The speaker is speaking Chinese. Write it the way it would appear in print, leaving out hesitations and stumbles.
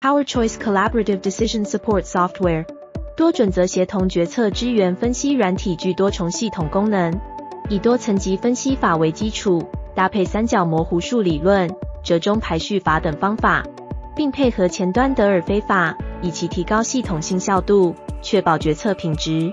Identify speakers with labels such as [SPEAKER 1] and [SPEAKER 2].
[SPEAKER 1] PowerChoice Collaborative Decision Support Software 多准则协同决策支援分析软体具多重系统功能，以多层级分析法为基础，搭配三角模糊数理论、折中排序法等方法，并配合前端德尔菲法，以其提高系统性效度，确保决策品质。